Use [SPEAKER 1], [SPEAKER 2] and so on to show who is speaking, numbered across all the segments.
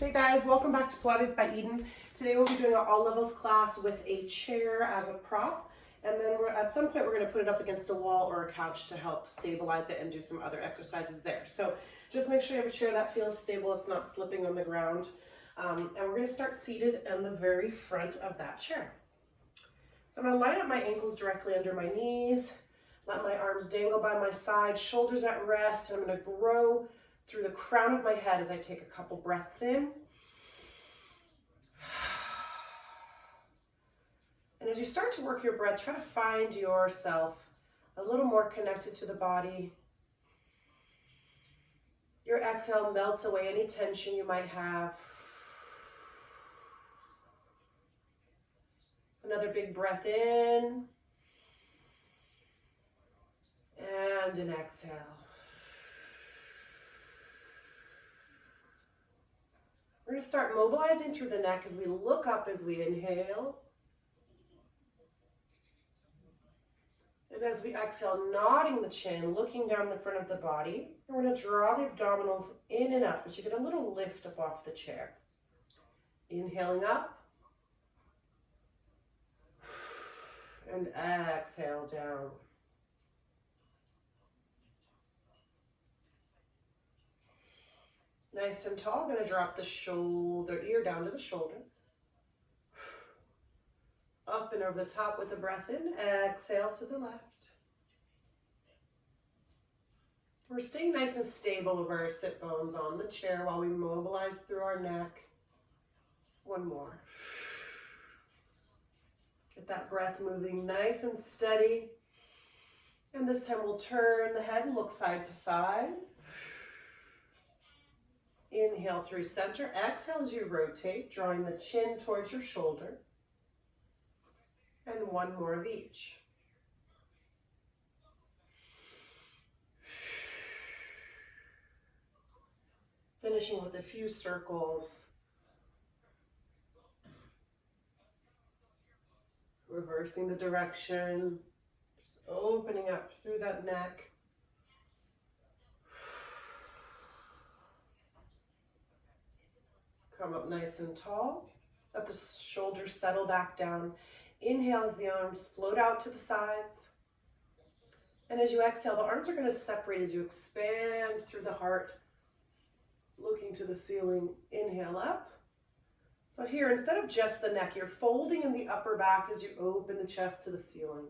[SPEAKER 1] Hey guys, welcome back to Pilates by Eden. Today we'll be doing an all levels class with a chair as a prop, and then at some point we're going to put it up against a wall or a couch to help stabilize it and do some other exercises there. So just make sure you have a chair that feels stable, it's not slipping on the ground. And we're going to start seated in the very front of that chair. So I'm going to line up my ankles directly under my knees, let my arms dangle by my side, shoulders at rest, and I'm going to grow through the crown of my head as I take a couple breaths in. And as you start to work your breath, try to find yourself a little more connected to the body. Your exhale melts away any tension you might have. Another big breath in. And an exhale. We're going to start mobilizing through the neck as we look up as we inhale. And as we exhale, nodding the chin, looking down the front of the body. We're going to draw the abdominals in and up as you get a little lift up off the chair. Inhaling up. And exhale down. Nice and tall. Going to drop the ear down to the shoulder. Up and over the top with the breath in. Exhale to the left. We're staying nice and stable over our sit bones on the chair while we mobilize through our neck. One more. Get that breath moving nice and steady. And this time we'll turn the head and look side to side. Inhale through center. Exhale as you rotate, drawing the chin towards your shoulder. And one more of each. Finishing with a few circles. Reversing the direction. Just opening up through that neck. Come up nice and tall. Let the shoulders settle back down. Inhale as the arms float out to the sides. And as you exhale, the arms are going to separate as you expand through the heart, looking to the ceiling. Inhale up. So here, instead of just the neck, you're folding in the upper back as you open the chest to the ceiling.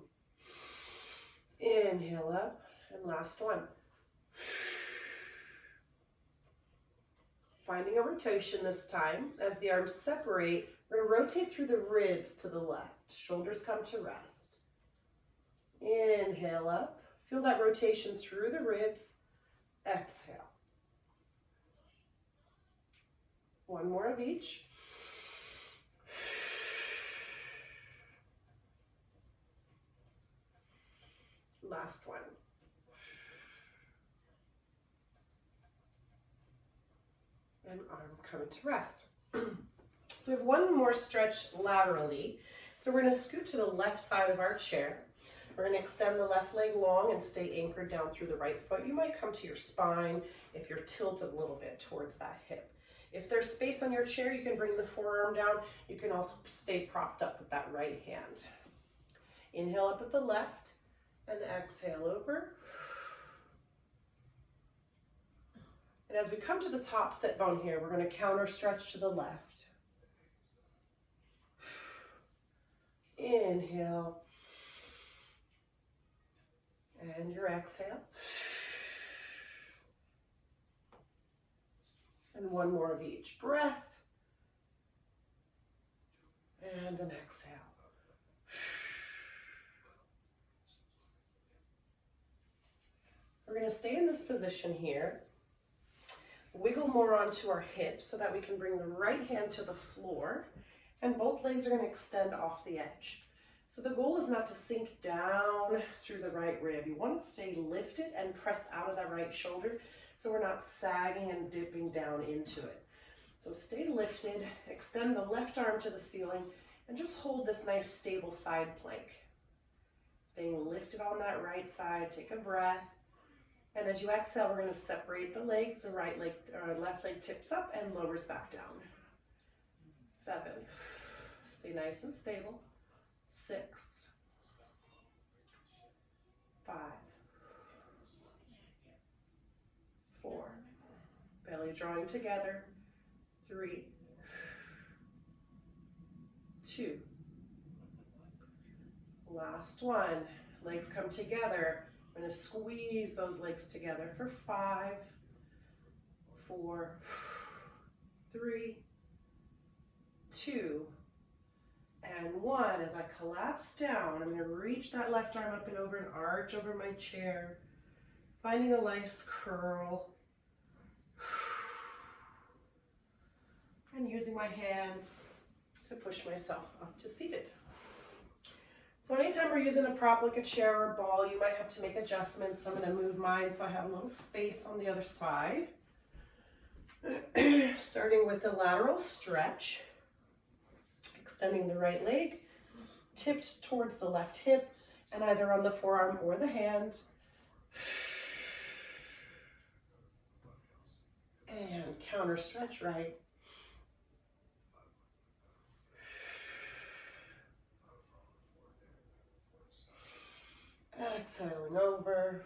[SPEAKER 1] Inhale up. And last one. Finding a rotation this time. As the arms separate, we're going to rotate through the ribs to the left. Shoulders come to rest. Inhale up. Feel that rotation through the ribs. Exhale. One more of each. Last one. And arm coming to rest. So we have one more stretch laterally. So we're going to scoot to the left side of our chair. We're going to extend the left leg long and stay anchored down through the right foot. You might come to your spine if you're tilted a little bit towards that hip. If there's space on your chair, you can bring the forearm down. You can also stay propped up with that right hand. Inhale up at the left and exhale over. And as we come to the top sit bone here, we're going to counter stretch to the left. Inhale. And your exhale. And one more of each breath. And an exhale. We're going to stay in this position here. Wiggle more onto our hips so that we can bring the right hand to the floor. And both legs are going to extend off the edge. So the goal is not to sink down through the right rib. You want to stay lifted and pressed out of that right shoulder so we're not sagging and dipping down into it. So stay lifted, extend the left arm to the ceiling, and just hold this nice stable side plank. Staying lifted on that right side, take a breath, And as you exhale, we're going to separate the legs. The right leg or left leg tips up and lowers back down. 7. Stay nice and stable. 6. 5. 4. Belly drawing together. 3. 2. Last one. Legs come together. I'm going to squeeze those legs together for 5, 4, 3, 2, and 1. As I collapse down, I'm going to reach that left arm up and over and arch over my chair, finding a nice curl, and using my hands to push myself up to seated. So anytime we're using a prop like a chair or a ball, you might have to make adjustments. So I'm going to move mine so I have a little space on the other side. Starting with the lateral stretch, extending the right leg, tipped towards the left hip, and either on the forearm or the hand. And counter stretch right. Exhaling over.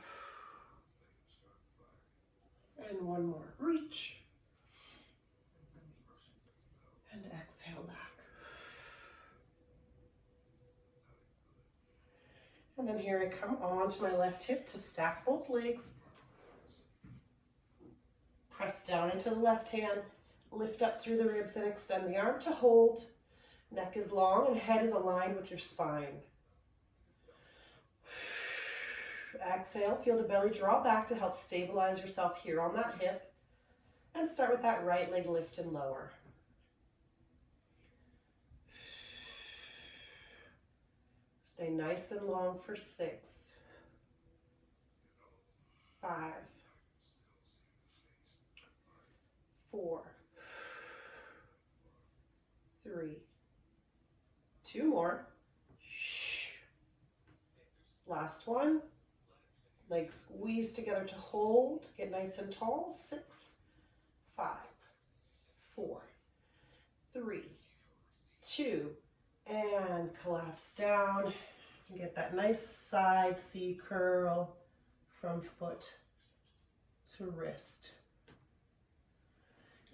[SPEAKER 1] And one more. Reach. And exhale back. And then here I come on to my left hip to stack both legs. Press down into the left hand. Lift up through the ribs and extend the arm to hold. Neck is long and head is aligned with your spine. Exhale, feel the belly draw back to help stabilize yourself here on that hip. And start with that right leg lift and lower. Stay nice and long for 6, 5, 4, 3, 2 more. Last one. Legs squeeze together to hold. Get nice and tall. 6, 5, 4, 3, 2, and collapse down. And get that nice side C curl from foot to wrist.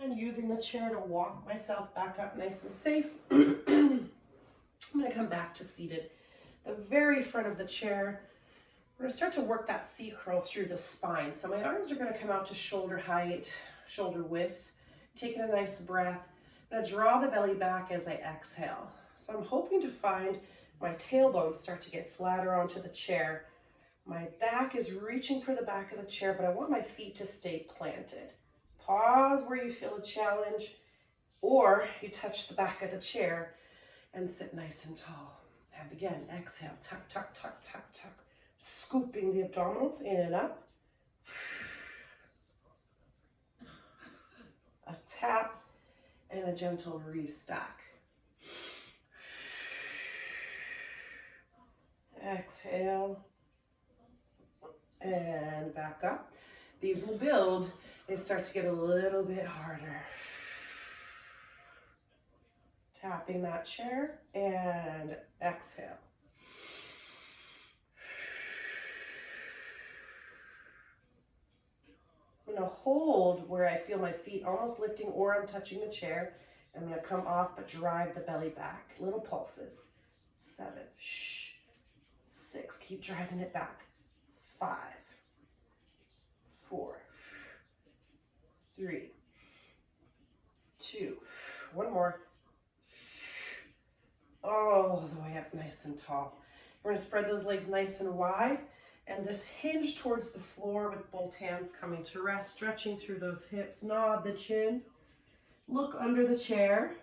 [SPEAKER 1] And using the chair to walk myself back up nice and safe. I'm going to come back to seated. The very front of the chair, we're going to start to work that C curl through the spine. So my arms are going to come out to shoulder height, shoulder width. Taking a nice breath. I'm going to draw the belly back as I exhale. So I'm hoping to find my tailbone start to get flatter onto the chair. My back is reaching for the back of the chair, but I want my feet to stay planted. Pause where you feel a challenge, or you touch the back of the chair and sit nice and tall. And again, exhale, tuck, tuck, tuck, tuck, tuck. Scooping the abdominals in and up. A tap and a gentle restack. Exhale and back up. These will build. They start to get a little bit harder. Tapping that chair and exhale. I'm going to hold where I feel my feet almost lifting or I'm touching the chair. I'm going to come off but drive the belly back. Little pulses. 7, 6, keep driving it back. 5, 4, 3, 2, one more. All the way up nice and tall. We're going to spread those legs nice and wide and just hinge towards the floor with both hands coming to rest, stretching through those hips. Nod the chin. Look under the chair.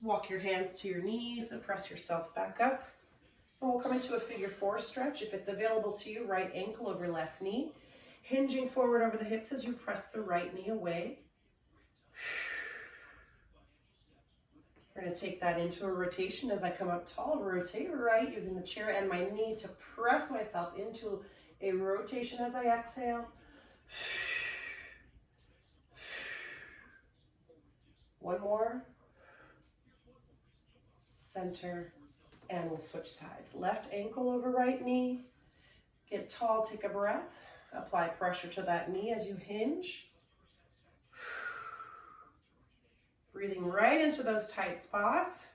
[SPEAKER 1] Walk your hands to your knees and press yourself back up. And we'll come into a figure 4 stretch. If it's available to you, right ankle over left knee. Hinging forward over the hips as you press the right knee away. We're going to take that into a rotation as I come up tall, rotate right, using the chair and my knee to press myself into a rotation as I exhale. One more. Center, and we'll switch sides. Left ankle over right knee. Get tall, take a breath. Apply pressure to that knee as you hinge. Breathing right into those tight spots.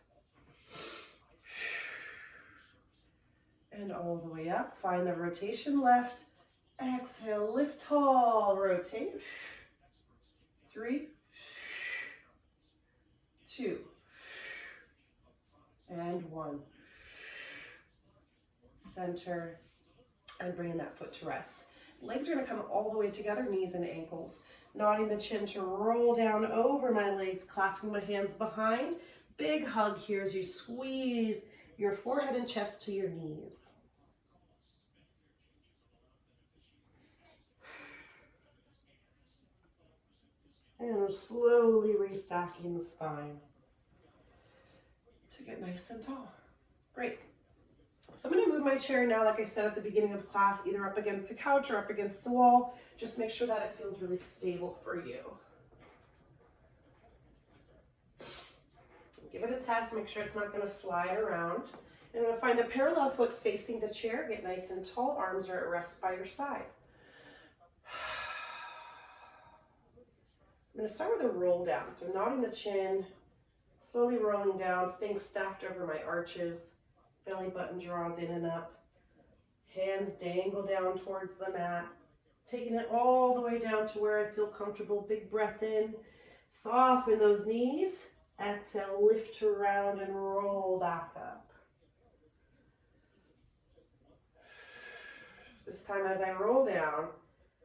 [SPEAKER 1] And all the way up. Find the rotation. Left. Exhale. Lift tall. Rotate. 3, 2, and 1. Center. And bringing that foot to rest. Legs are going to come all the way together, knees and ankles. Nodding the chin to roll down over my legs, clasping my hands behind. Big hug here as you squeeze your forehead and chest to your knees. And we're slowly restacking the spine to get nice and tall. Great. So I'm going to move my chair now, like I said at the beginning of class, either up against the couch or up against the wall. Just make sure that it feels really stable for you. Give it a test, make sure it's not going to slide around. And I'm going to find a parallel foot facing the chair. Get nice and tall, arms are at rest by your side. I'm going to start with a roll down. So nodding the chin, slowly rolling down, staying stacked over my arches. Belly button draws in and up. Hands dangle down towards the mat. Taking it all the way down to where I feel comfortable. Big breath in. Soften those knees. Exhale, lift around and roll back up. This time as I roll down,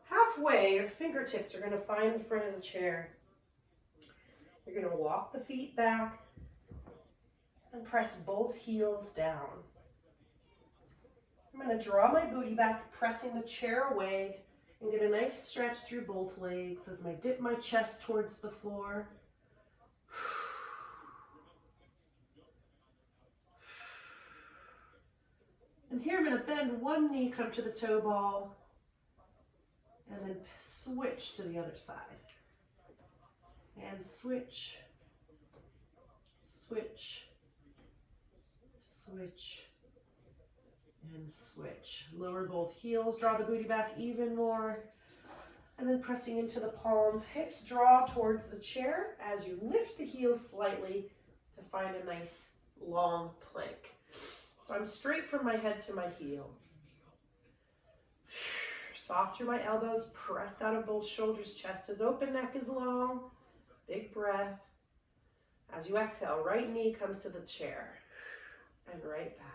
[SPEAKER 1] halfway, your fingertips are going to find the front of the chair. You're going to walk the feet back and press both heels down. I'm going to draw my booty back, pressing the chair away, and get a nice stretch through both legs as I dip my chest towards the floor. And here I'm going to bend one knee, come to the toe ball, and then switch to the other side. And switch, switch, switch, and switch. Lower both heels, draw the booty back even more, and then pressing into the palms. Hips draw towards the chair as you lift the heels slightly to find a nice long plank. So I'm straight from my head to my heel. Soft through my elbows, pressed out of both shoulders, chest is open, neck is long. Big breath. As you exhale, right knee comes to the chair and right back.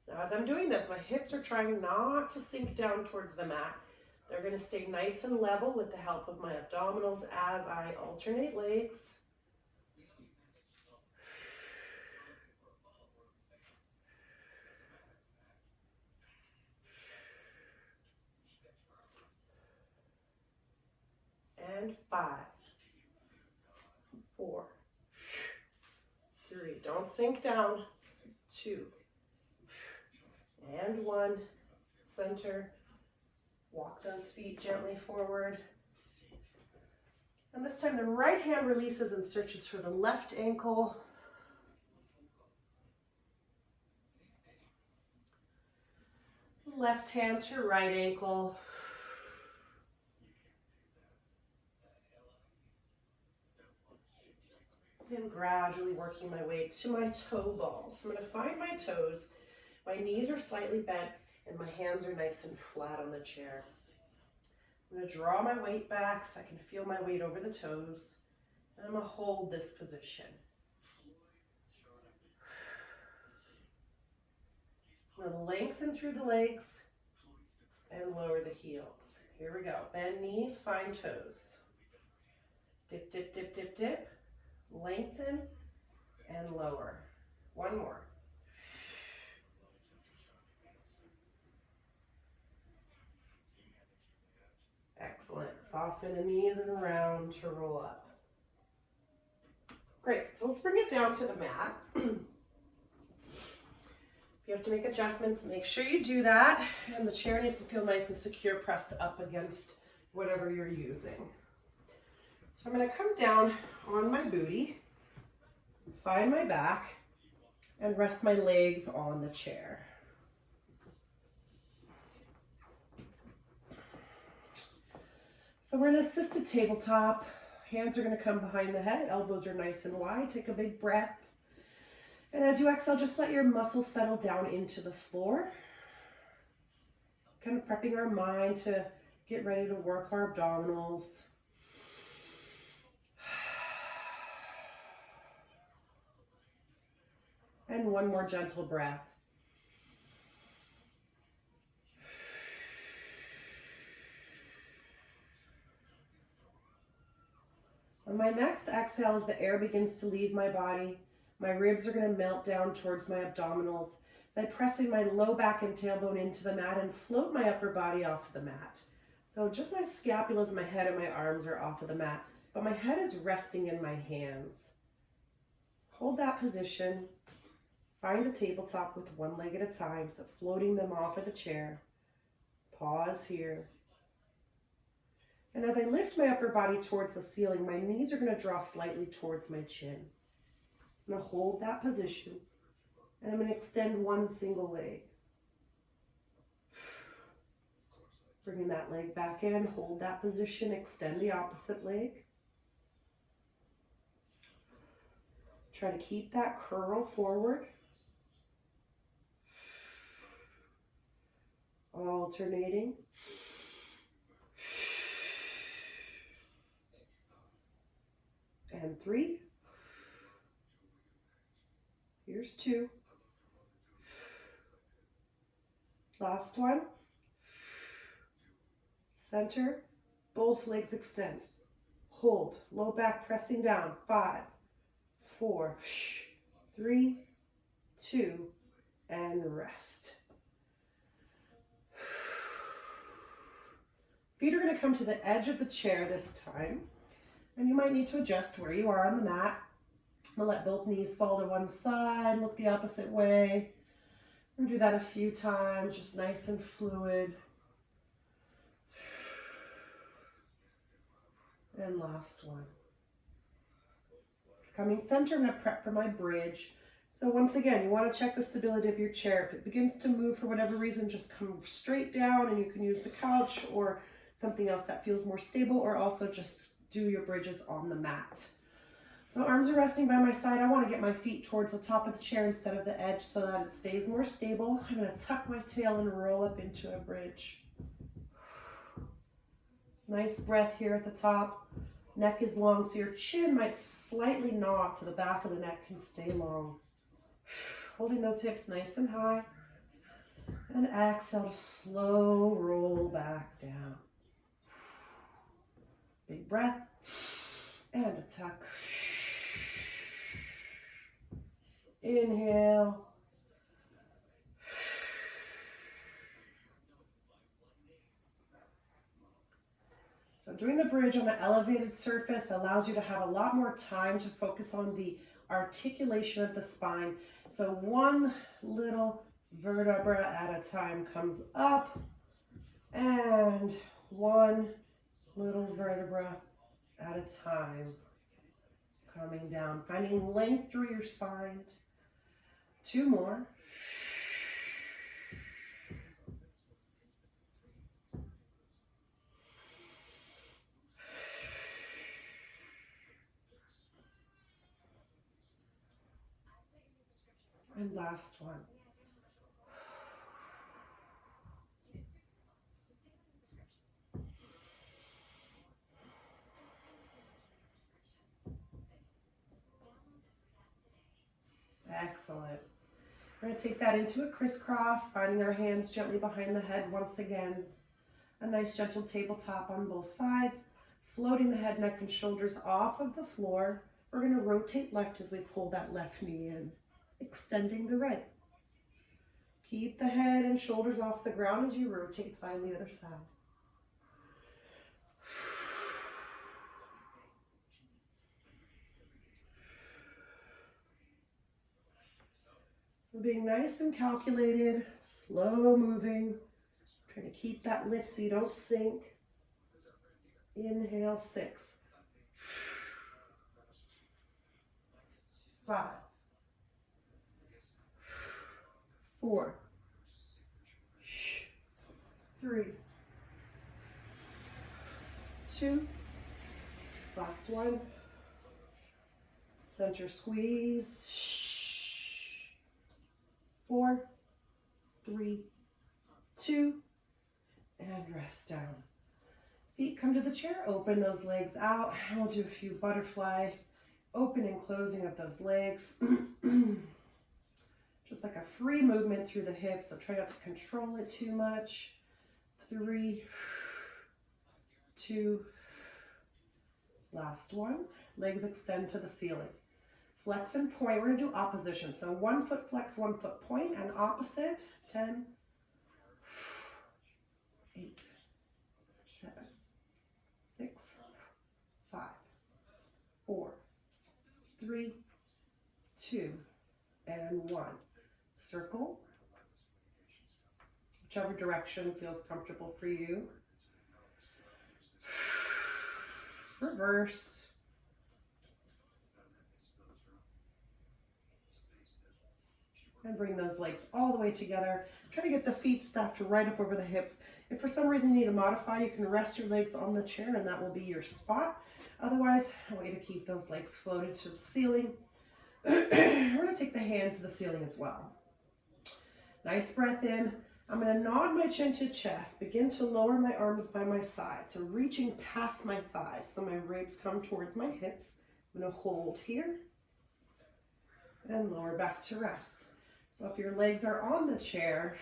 [SPEAKER 1] Now as I'm doing this, my hips are trying not to sink down towards the mat. They're going to stay nice and level with the help of my abdominals as I alternate legs. And 5, 4, 3. Don't sink down. 2, and 1. Center. Walk those feet gently forward. And this time the right hand releases and searches for the left ankle. Left hand to right ankle. And gradually working my way to my toe balls. So I'm going to find my toes. My knees are slightly bent and my hands are nice and flat on the chair. I'm going to draw my weight back so I can feel my weight over the toes. And I'm going to hold this position. I'm going to lengthen through the legs and lower the heels. Here we go. Bend knees, find toes. Dip, dip, dip, dip, dip. Lengthen and lower. One more. Excellent. Soften the knees and around to roll up. Great, so let's bring it down to the mat. If you have to make adjustments, make sure you do that. And the chair needs to feel nice and secure, pressed up against whatever you're using. So I'm gonna come down on my booty, find my back, and rest my legs on the chair. So we're in an assisted tabletop. Hands are gonna come behind the head, elbows are nice and wide. Take a big breath. And as you exhale, just let your muscles settle down into the floor. Kind of prepping our mind to get ready to work our abdominals. And one more gentle breath. On my next exhale, as the air begins to leave my body, my ribs are going to melt down towards my abdominals as I'm pressing my low back and tailbone into the mat and float my upper body off of the mat. So just my scapulas, my head, and my arms are off of the mat, but my head is resting in my hands. Hold that position. Find a tabletop with one leg at a time, so floating them off of the chair. Pause here. And as I lift my upper body towards the ceiling, my knees are going to draw slightly towards my chin. I'm going to hold that position, and I'm going to extend one single leg. Bringing that leg back in, hold that position, extend the opposite leg. Try to keep that curl forward. Alternating. And 3. Here's 2. Last one. Center. Both legs extend. Hold. Low back pressing down. 5, 4, 3, 2, and rest. Feet are going to come to the edge of the chair this time. And you might need to adjust where you are on the mat. We'll let both knees fall to one side, look the opposite way. We'll do that a few times, just nice and fluid. And last one. Coming center, I'm going to prep for my bridge. So once again, you want to check the stability of your chair. If it begins to move for whatever reason, just come straight down, and you can use the couch or something else that feels more stable, or also just do your bridges on the mat. So arms are resting by my side. I want to get my feet towards the top of the chair instead of the edge so that it stays more stable. I'm going to tuck my tail and roll up into a bridge. Nice breath here at the top. Neck is long, so your chin might slightly nod so the back of the neck can stay long. Holding those hips nice and high. And exhale to slow roll back down. Big breath. And a tuck. Inhale. So doing the bridge on an elevated surface allows you to have a lot more time to focus on the articulation of the spine. So one little vertebra at a time comes up, and one little vertebra at a time coming down, finding length through your spine. 2 more. And last one. Excellent. We're going to take that into a crisscross, finding our hands gently behind the head once again. A nice gentle tabletop on both sides, floating the head, neck, and shoulders off of the floor. We're going to rotate left as we pull that left knee in, extending the right. Keep the head and shoulders off the ground as you rotate, find the other side. So being nice and calculated, slow moving, trying to keep that lift so you don't sink. Inhale, 6, 5, 4, 3, 2, last one. Center squeeze. 4, 3, 2, and rest down. Feet come to the chair, open those legs out. We'll do a few butterfly open and closing of those legs. Just like a free movement through the hips, so try not to control it too much. 3, 2, last one. Legs extend to the ceiling. Flex and point. We're going to do opposition. So 1 foot flex, 1 foot point, and opposite. 10, 8, 7, 6, 5, 4, 3, 2, and 1. Circle. Whichever direction feels comfortable for you. Reverse. And bring those legs all the way together. Try to get the feet stacked right up over the hips. If for some reason you need to modify, you can rest your legs on the chair and that will be your spot. Otherwise, I want you to keep those legs floated to the ceiling. We're going to take the hands to the ceiling as well. Nice breath in. I'm going to nod my chin to chest. Begin to lower my arms by my side. So reaching past my thighs. So my ribs come towards my hips. I'm going to hold here and lower back to rest. So if your legs are on the chair,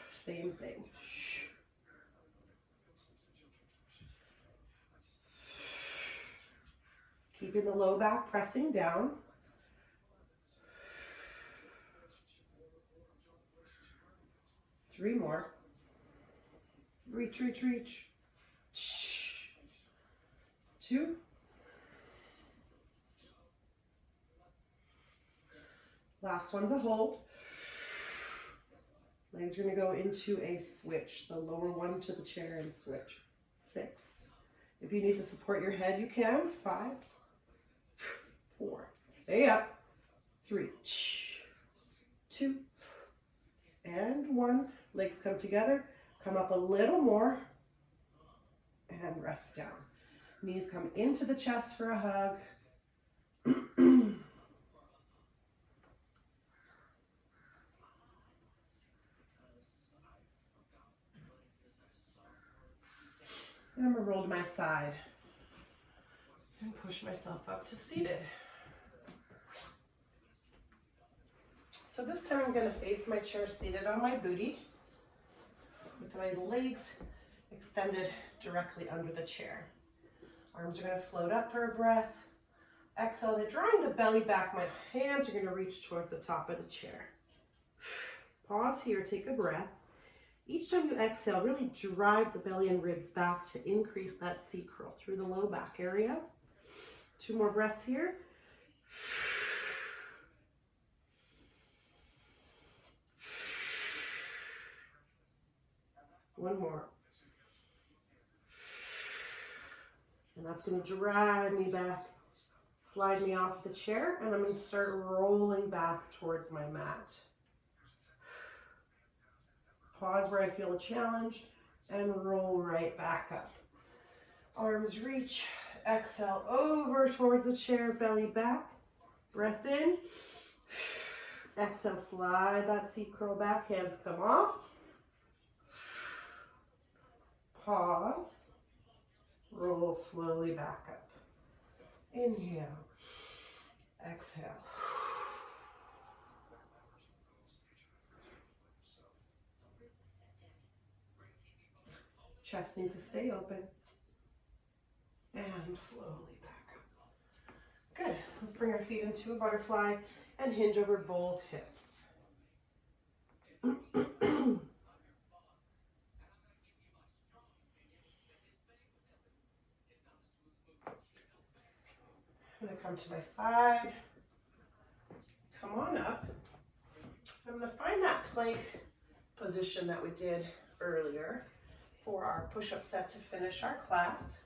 [SPEAKER 1] same thing. Keeping the low back pressing down. Three more. Reach, reach, reach. 2. Last one's a hold. Legs are going to go into a switch. So lower one to the chair and switch. 6. If you need to support your head, you can. 5, 4. Stay up. 3, 2, and 1. Legs come together. Come up a little more. And rest down. Knees come into the chest for a hug. And I'm going to roll to my side and push myself up to seated. So this time I'm going to face my chair seated on my booty with my legs extended directly under the chair. Arms are going to float up for a breath. Exhale, they're drawing the belly back. My hands are going to reach towards the top of the chair. Pause here, take a breath. Each time you exhale, really drive the belly and ribs back to increase that C curl through the low back area. 2 more breaths here. One more. And that's going to drive me back, slide me off the chair, and I'm going to start rolling back towards my mat. Pause where I feel a challenge and roll right back up. Arms reach, exhale over towards the chair, belly back. Breath in. Exhale, slide that seat curl back, hands come off. Pause. Roll slowly back up. Inhale. Exhale. Chest needs to stay open. And slowly back up. Good. Let's bring our feet into a butterfly and hinge over both hips. I'm going to come to my side. Come on up. I'm going to find that plank position that we did earlier for our push-up set to finish our class.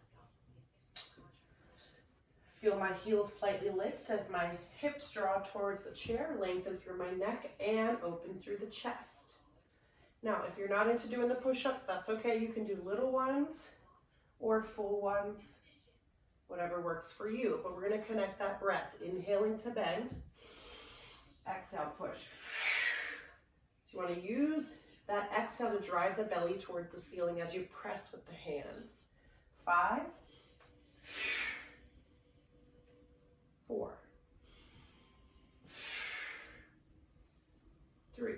[SPEAKER 1] Feel my heels slightly lift as my hips draw towards the chair, lengthen through my neck and open through the chest. Now, if you're not into doing the push-ups, that's okay. You can do little ones or full ones, whatever works for you. But we're going to connect that breath. Inhaling to bend. Exhale, push. So you want to use that exhale to drive the belly towards the ceiling as you press with the hands. 5, 4, 3,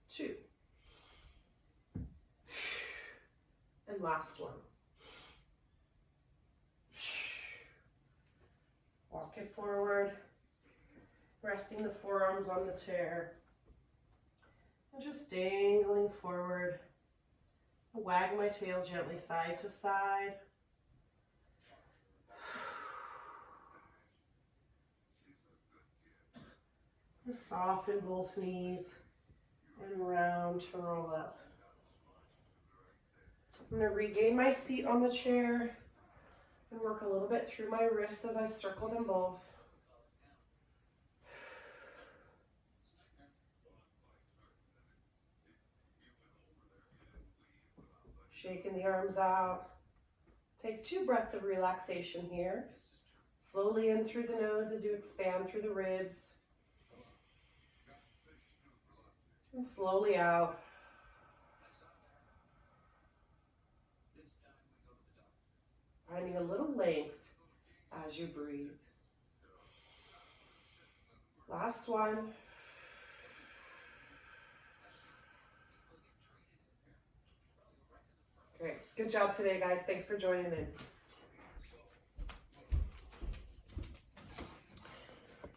[SPEAKER 1] 2, and last one. Walk it forward, resting the forearms on the chair, and just dangling forward. Wag my tail gently side to side. And soften both knees and round to roll up. I'm going to regain my seat on the chair and work a little bit through my wrists as I circle them both. Shaking the arms out. Take 2 breaths of relaxation here. Slowly in through the nose as you expand through the ribs. And slowly out. Finding a little length as you breathe. Last one. Great. Good job today, guys. Thanks for joining in.